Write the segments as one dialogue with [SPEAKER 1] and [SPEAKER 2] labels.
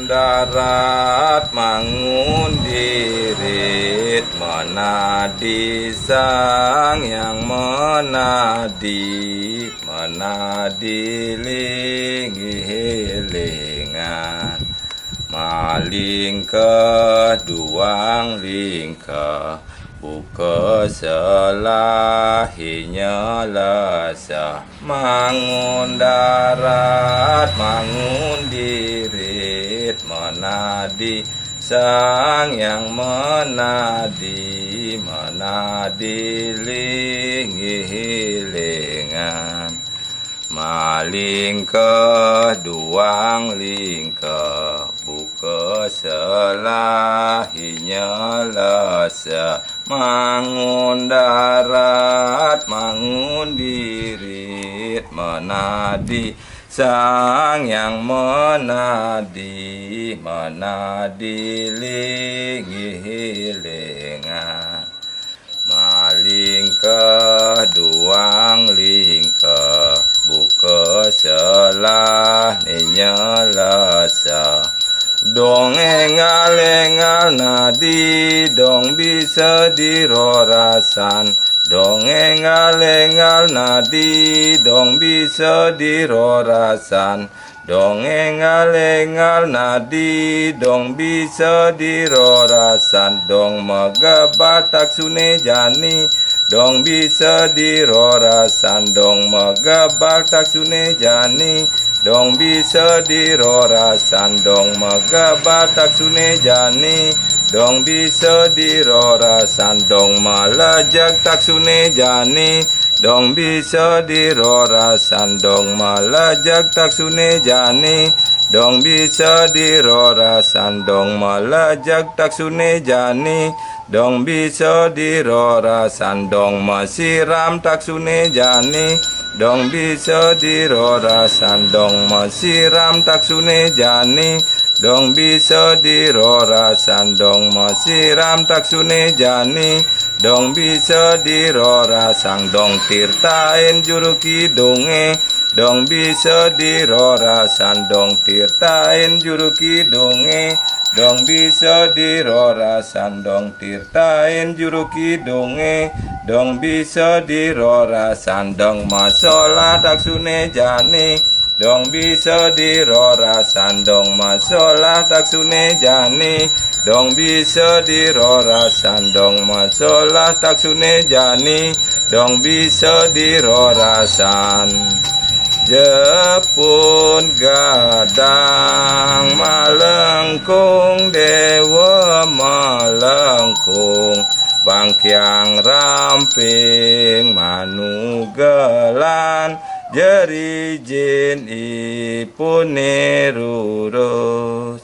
[SPEAKER 1] darat mengundirit, menadi sang yang menadi linggilingan, maling ke duang lingka, buka selahinya lasa, mangun darat mengundirit, menadi sang yang menadi linggilingan, maling ke duang lingka, buka selahinya lasa, mangun darat mengundirit, menadi sang yang menadi linggilingan, maling ke duang lingka, buka selahinya lasa, dong engal nadi, dong bisa dirorasan, dong engal nadi, dong bisa dirorasan, dong engal nadi, dong bisa dirorasan, dong megabatak sune jani, dong bisa dirorasan, dong megabatak sune jani, dong bisa dirorasan, dong megabatak sune jani, dong bisa dirorasan, dong malajak tak sune jani, dong bisa dirorasan, dong malajak tak sune jani, dong bisa dirorasan, dong malajak tak sune jani, dong bisa dirorasan, dong masiram tak sune jani, dong bisa dirorasan, dong masiram tak sune jani, dong bisa dirorasan, dong masiram tak sune jani, dong bisa dirorasan, dong tirtain juru kidunge, dong bisa dirorasan, dong tirtain juru kidunge, dong bisa dirorasan, dong tirtain juru kidunge, dong bisa dirorasan, dong masalah tak sune jani, dong bisa dirorasan, dong masalah tak sune jani, dong bisa dirorasan, dong masalah tak sune jani, dong bisa dirorasan. Jepun gadang malengkung, dewa malengkung, bangkyang ramping manugelan, jerijin ipune rurus,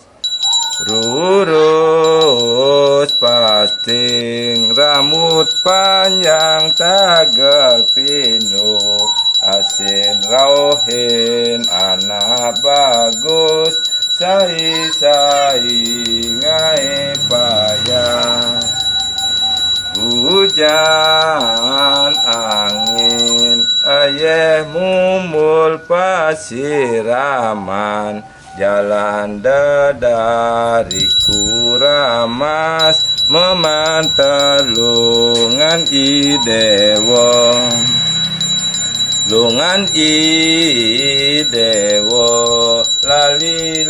[SPEAKER 1] rurus pasting rambut panjang tagel pinu, asin rauhin anak bagus, sai ngai payah, hujan angin ayeh mumul pasiraman, jalan dari kuramas, memantelungan idewo, lungan idewo, lali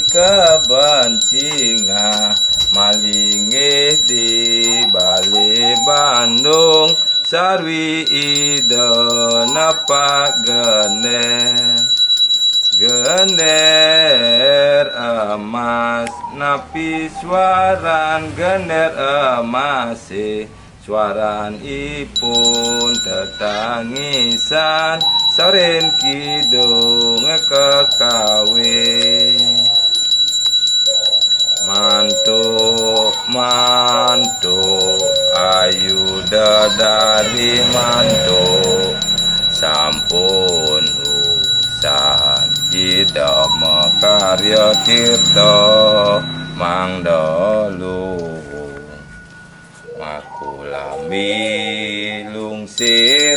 [SPEAKER 1] kebencinga, malinge di Bali Bandung, sarwi ide napa gender emas, napi suaran gender emase, suaran ipun tetangisan, saren kidung kekawe, mantuk ayu dari mantuk, sampun usan ida makarya tirta mangdalu, makulami lungsir